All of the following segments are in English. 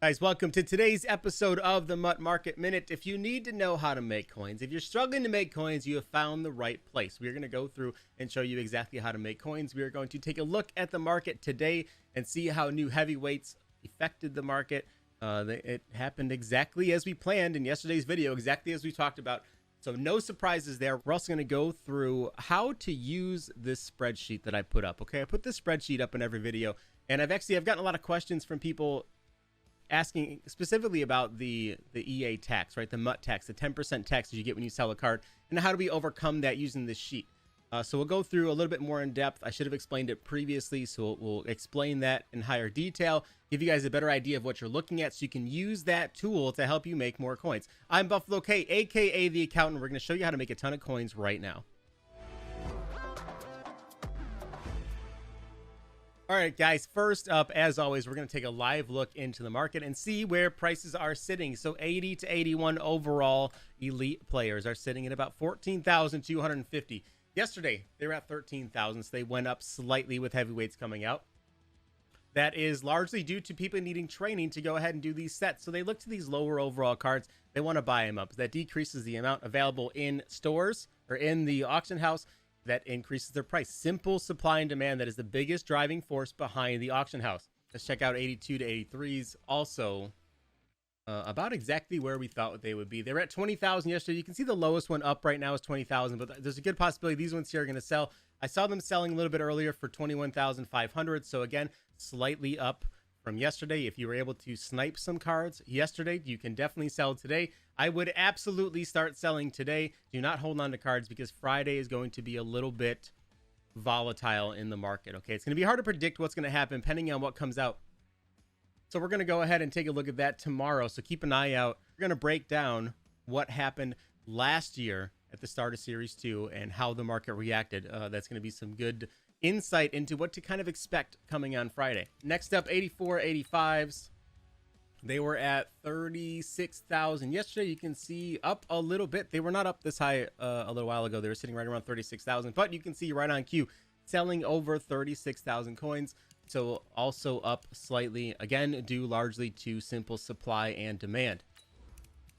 Guys, welcome to today's episode of the Mutt Market Minute. If you need to know how to make coins, if you're struggling to make coins, you have found the right place. We're going to go through and show you exactly how to make coins. We are going to take a look at the market today and see how new heavyweights affected the market. It happened exactly as we planned in yesterday's video, exactly as we talked about. So no surprises there. We're also going to go through how to use this spreadsheet that I put up. Okay, I put this spreadsheet up in every video, and I've gotten a lot of questions from people asking specifically about the EA tax, right? The MUT tax, the 10% tax that you get when you sell a card, and how do we overcome that using this sheet? So we'll go through a little bit more in depth. I should have explained it previously, so we'll explain that in higher detail, give you guys a better idea of what you're looking at so you can use that tool to help you make more coins. I'm Buffalo K, aka The Accountant. We're going to show you how to make a ton of coins right now. All right, guys, first up, as always, we're going to take a live look into the market and see where prices are sitting. So 80 to 81 overall elite players are sitting at about 14,250. Yesterday, they were at 13,000, so they went up slightly with heavyweights coming out. That is largely due to people needing training to go ahead and do these sets. So they look to these lower overall cards. They want to buy them up. That decreases the amount available in stores or in the auction house. That increases their price. Simple supply and demand. That is the biggest driving force behind the auction house. Let's check out 82 to 83s. Also, about exactly where we thought they would be. They were at 20,000 yesterday. You can see the lowest one up right now is 20,000, but there's a good possibility these ones here are going to sell. I saw them selling a little bit earlier for 21,500. So again, slightly up from yesterday. If you were able to snipe some cards yesterday, you can definitely sell today. I would absolutely start selling today. Do not hold on to cards because Friday is going to be a little bit volatile in the market. Okay, it's going to be hard to predict what's going to happen depending on what comes out. So we're going to go ahead and take a look at that tomorrow. So keep an eye out. We're going to break down what happened last year at the start of Series 2 and how the market reacted. That's going to be some good insight into what to kind of expect coming on Friday. Next up, 84, 85s. They were at 36,000 yesterday. You can see up a little bit. They were not up this high a little while ago. They were sitting right around 36,000, but you can see right on cue selling over 36,000 coins. So also up slightly, again, due largely to simple supply and demand.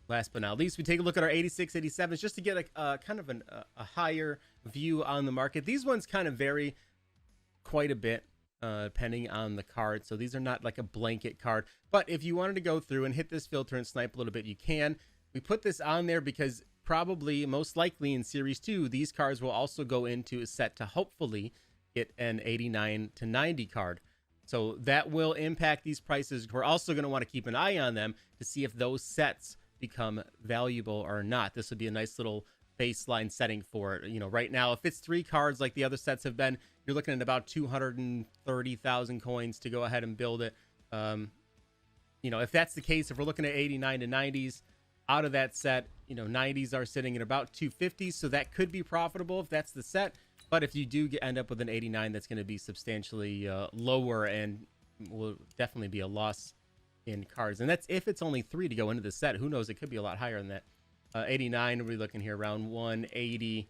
Last but not least, we take a look at our 86, 87s just to get a kind of a higher view on the market. These ones kind of vary quite a bit depending on the card. So these are not like a blanket card. But if you wanted to go through and hit this filter and snipe a little bit, you can. We put this on there because probably most likely in Series 2, these cards will also go into a set to hopefully get an 89 to 90 card. So that will impact these prices. We're also going to want to keep an eye on them to see if those sets become valuable or not. This would be a nice little baseline setting for it. You know, right now, if it's 3 cards like the other sets have been, you're looking at about 230,000 coins to go ahead and build it. You know, if that's the case, if we're looking at 89 to 90s out of that set, you know, 90s are sitting at about 250, so that could be profitable if that's the set. But if you do end up with an 89, that's going to be substantially lower and will definitely be a loss in cards. And that's if it's only 3 to go into the set. Who knows? It could be a lot higher than that. 89, we're looking here around 180.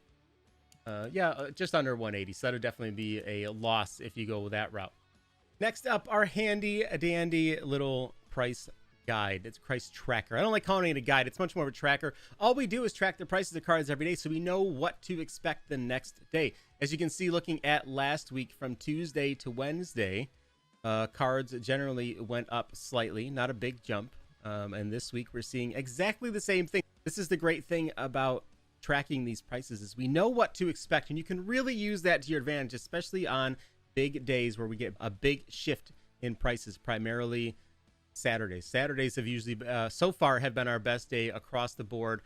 Just under 180. So that'll definitely be a loss if you go that route. Next up, our handy dandy little price guide. It's price tracker. I don't like calling it a guide. It's much more of a tracker. All we do is track the prices of cards every day so we know what to expect the next day. As you can see, looking at last week from Tuesday to Wednesday, cards generally went up slightly, not a big jump. And this week we're seeing exactly the same thing. This is the great thing about tracking these prices is we know what to expect, and you can really use that to your advantage, especially on big days where we get a big shift in prices, primarily Saturdays. Saturdays have usually so far have been our best day across the board.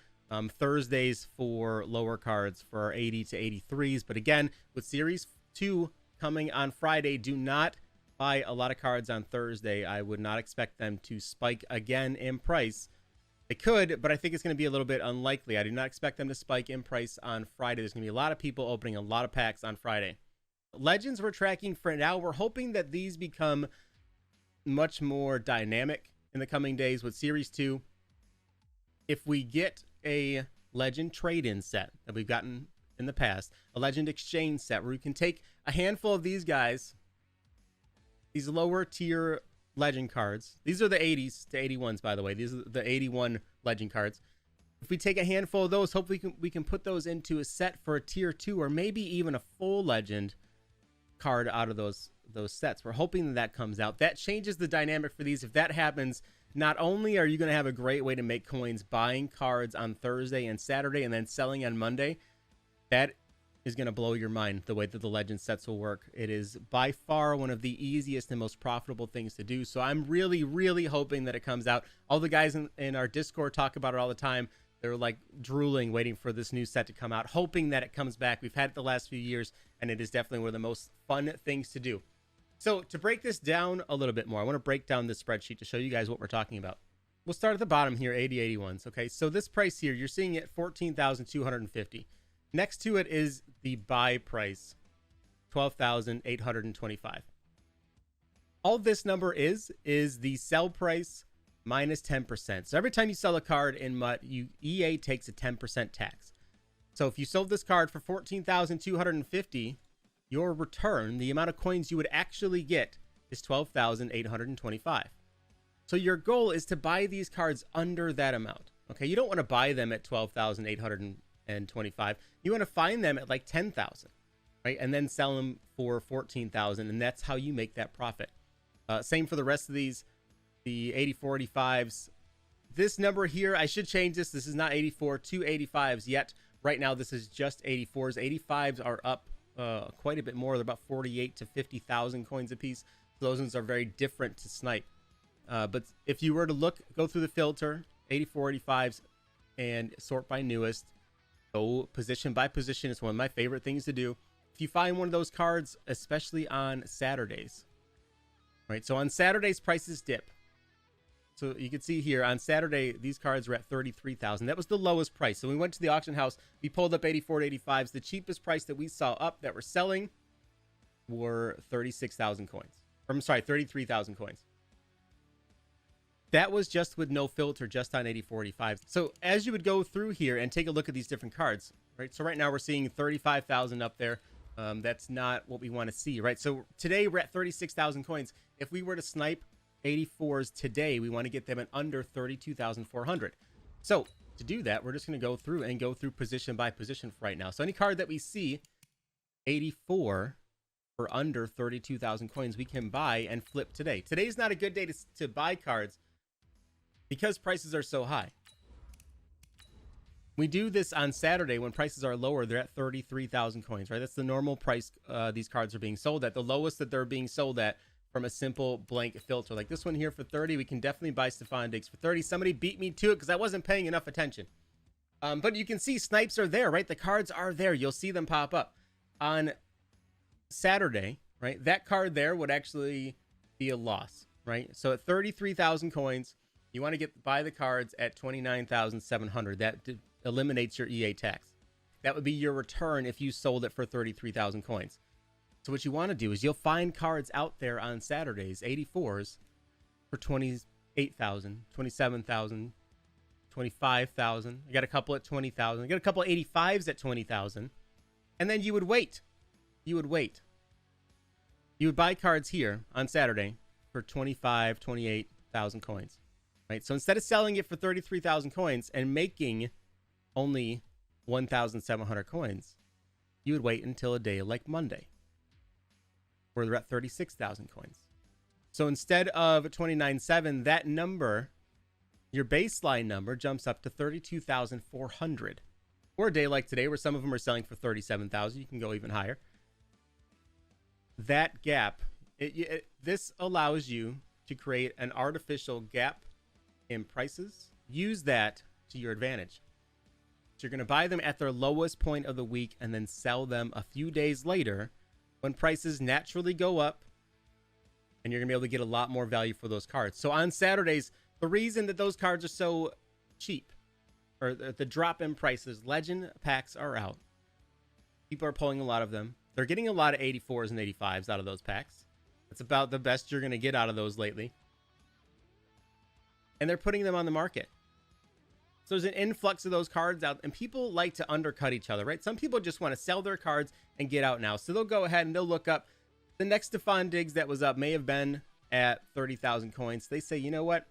Thursdays for lower cards for our 80 to 83s, but again, with Series 2 coming on Friday, do not buy a lot of cards on Thursday. I would not expect them to spike again in price. They could, but I think it's going to be a little bit unlikely. I do not expect them to spike in price on Friday. There's going to be a lot of people opening a lot of packs on Friday. Legends we're tracking for now. We're hoping that these become much more dynamic in the coming days with Series 2. If we get a Legend trade-in set that we've gotten in the past, a Legend exchange set where we can take a handful of these guys, these lower tier legend cards. These are the 80s to 81s, by the way. These are the 81 legend cards. If we take a handful of those, hopefully we can put those into a set for a tier 2 or maybe even a full legend card out of those sets. We're hoping that comes out. That changes the dynamic for these. If that happens, not only are you going to have a great way to make coins buying cards on Thursday and Saturday and then selling on Monday, that is going to blow your mind the way that the legend sets will work. It is by far one of the easiest and most profitable things to do. So I'm really, really hoping that it comes out. All the guys in our Discord talk about it all the time. They're like drooling, waiting for this new set to come out, hoping that it comes back. We've had it the last few years, and it is definitely one of the most fun things to do. So to break this down a little bit more, I want to break down this spreadsheet to show you guys what we're talking about. We'll start at the bottom here, 8081s. Okay, so this price here, you're seeing it 14,250. Next to it is the buy price, 12,825. All this number is the sell price minus 10%. So every time you sell a card in MUT, EA takes a 10% tax. So if you sold this card for 14,250, your return, the amount of coins you would actually get, is 12,825. So your goal is to buy these cards under that amount. Okay, you don't want to buy them at 12,825. You want to find them at like 10,000, right? And then sell them for 14,000, and that's how you make that profit. Same for the rest of these. The 84, 85s. This number here, I should change this. This is not 84 to 85s yet. Right now, this is just 84s. 85s are up quite a bit more. They're about 48 to 50,000 coins a piece. So those ones are very different to snipe. But if you were to go through the filter, 84, 85s, and sort by newest, go position by position. It's one of my favorite things to do. If you find one of those cards, especially on Saturdays, right? So on Saturdays, prices dip. So you can see here on Saturday, these cards were at 33,000. That was the lowest price. So we went to the auction house. We pulled up 84 to 85s. The cheapest price that we saw up that were selling were 36,000 coins. I'm sorry, 33,000 coins. That was just with no filter, just on 84, 85s. So as you would go through here and take a look at these different cards, right? So right now we're seeing 35,000 up there. That's not what we want to see, right? So today we're at 36,000 coins. If we were to snipe 84s today, we want to get them at under 32,400. So to do that, we're just going to go through position by position for right now. So any card that we see 84 for under 32,000 coins, we can buy and flip today. Today's not a good day to buy cards because prices are so high. We do this on Saturday when prices are lower. They're at 33,000 coins, right? That's the normal price these cards are being sold at. The lowest that they're being sold at from a simple blank filter. Like this one here for 30, we can definitely buy Stefan Diggs for 30. Somebody beat me to it because I wasn't paying enough attention. But you can see snipes are there, right? The cards are there. You'll see them pop up. On Saturday, right, that card there would actually be a loss, right? So at 33,000 coins, you want to buy the cards at 29,700. That eliminates your EA tax. That would be your return if you sold it for 33,000 coins. So what you want to do is you'll find cards out there on Saturdays, 84s, for 28,000, 27,000, 25,000. I got a couple at 20,000. I got a couple of 85s at 20,000. And then you would wait. You would buy cards here on Saturday for 25, 28,000 coins. Right? So instead of selling it for 33,000 coins and making only 1,700 coins, you would wait until a day like Monday, where they're at 36,000 coins. So instead of 29.7, that number, your baseline number, jumps up to 32,400. Or a day like today, where some of them are selling for 37,000, you can go even higher. That gap, this allows you to create an artificial gap in prices. Use that to your advantage. So you're going to buy them at their lowest point of the week and then sell them a few days later when prices naturally go up, and you're going to be able to get a lot more value for those cards. So on Saturdays, the reason that those cards are so cheap, or the drop in prices, legend packs are out. People are pulling a lot of them. They're getting a lot of 84s and 85s out of those packs. That's about the best you're going to get out of those lately. And they're putting them on the market. So there's an influx of those cards out, and people like to undercut each other, right? Some people just want to sell their cards and get out now. So they'll go ahead and they'll look up the next Stefan Diggs that was up may have been at 30,000 coins. They say, you know what?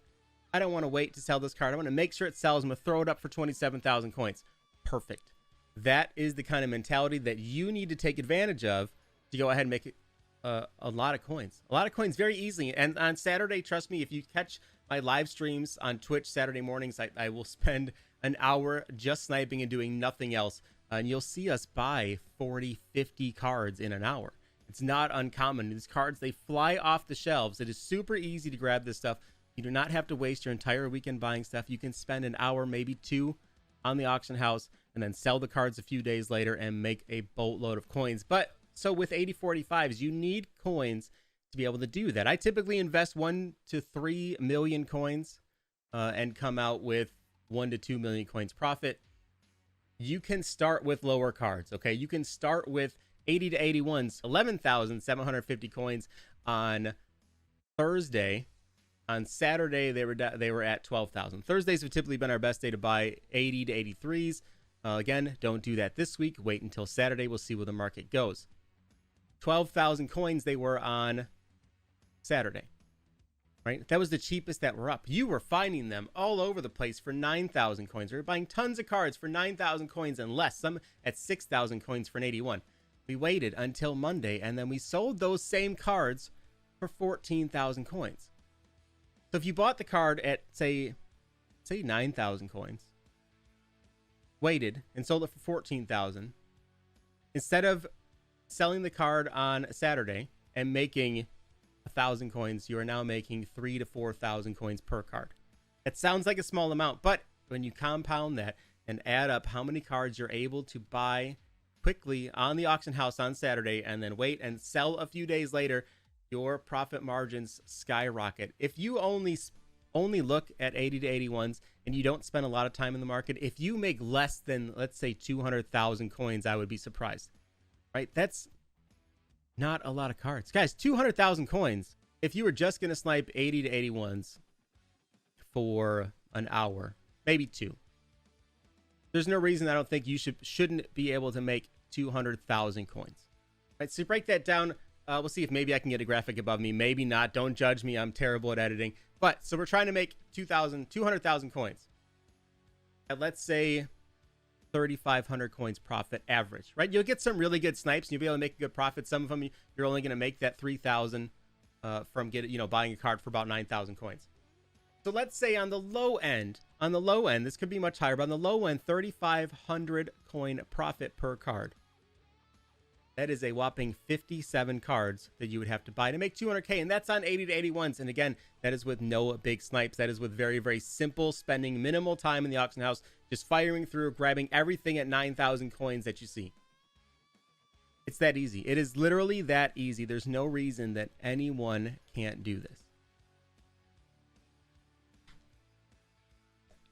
I don't want to wait to sell this card. I want to make sure it sells. I'm going to throw it up for 27,000 coins. Perfect. That is the kind of mentality that you need to take advantage of to go ahead and make it a lot of coins. A lot of coins very easily. And on Saturday, trust me, if you catch my live streams on Twitch Saturday mornings, I will spend an hour just sniping and doing nothing else. And you'll see us buy 40, 50 cards in an hour. It's not uncommon. These cards, they fly off the shelves. It is super easy to grab this stuff. You do not have to waste your entire weekend buying stuff. You can spend an hour, maybe two, on the auction house and then sell the cards a few days later and make a boatload of coins. But so with 8045s, you need coins to be able to do that. I typically invest 1 to 3 million coins and come out with 1 to 2 million coins profit. You can start with lower cards, okay? You can start with 80 to 81s, 11,750 coins on Thursday. On Saturday, they were at 12,000. Thursdays have typically been our best day to buy 80 to 83s. Again, don't do that this week. Wait until Saturday. We'll see where the market goes. 12,000 coins they were on Saturday, right? That was the cheapest that were up. You were finding them all over the place for 9,000 coins. We were buying tons of cards for 9,000 coins and less, some at 6,000 coins for an 81. We waited until Monday, and then we sold those same cards for 14,000 coins. So if you bought the card at, say 9,000 coins, waited and sold it for 14,000, instead of selling the card on Saturday and making 1,000 coins, you are now making 3,000 to 4,000 coins per card. It sounds like a small amount, but when you compound that and add up how many cards you're able to buy quickly on the auction house on Saturday and then wait and sell a few days later, your profit margins skyrocket. If you only look at 80 to 81s and you don't spend a lot of time in the market, if you make less than, let's say, 200,000 coins, I would be surprised. Right? That's not a lot of cards. Guys, 200,000 coins. If you were just going to snipe 80 to 81s for an hour, maybe two, there's no reason I don't think you shouldn't be able to make 200,000 coins. Right? So break that down. We'll see if maybe I can get a graphic above me. Maybe not. Don't judge me. I'm terrible at editing. But so we're trying to make 200,000 coins. And let's say 3,500 coins profit average, right? You'll get some really good snipes and you'll be able to make a good profit. Some of them you're only going to make that 3,000 from buying a card for about 9,000 coins. So let's say on the low end, this could be much higher, but on the low end, 3,500 coin profit per card. That is a whopping 57 cards that you would have to buy to make 200K, and that's on 80 to 81s. And again, that is with no big snipes. That is with very, very simple spending, minimal time in the auction house, just firing through, grabbing everything at 9,000 coins that you see. It's that easy. It is literally that easy. There's no reason that anyone can't do this.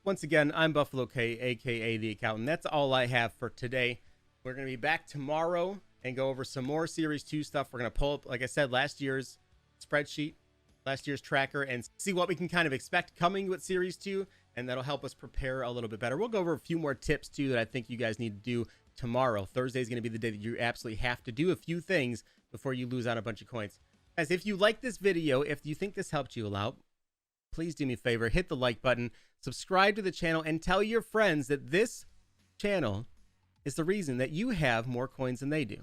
Once again, I'm Buffalo K, aka The Accountant. That's all I have for today. We're going to be back tomorrow and go over some more Series 2 stuff. We're going to pull up, like I said, last year's spreadsheet, last year's tracker, and see what we can kind of expect coming with Series 2, and that'll help us prepare a little bit better. We'll go over a few more tips, too, that I think you guys need to do tomorrow. Thursday is going to be the day that you absolutely have to do a few things before you lose out a bunch of coins. Guys, if you like this video, if you think this helped you out, please do me a favor, hit the like button, subscribe to the channel, and tell your friends that this channel is the reason that you have more coins than they do.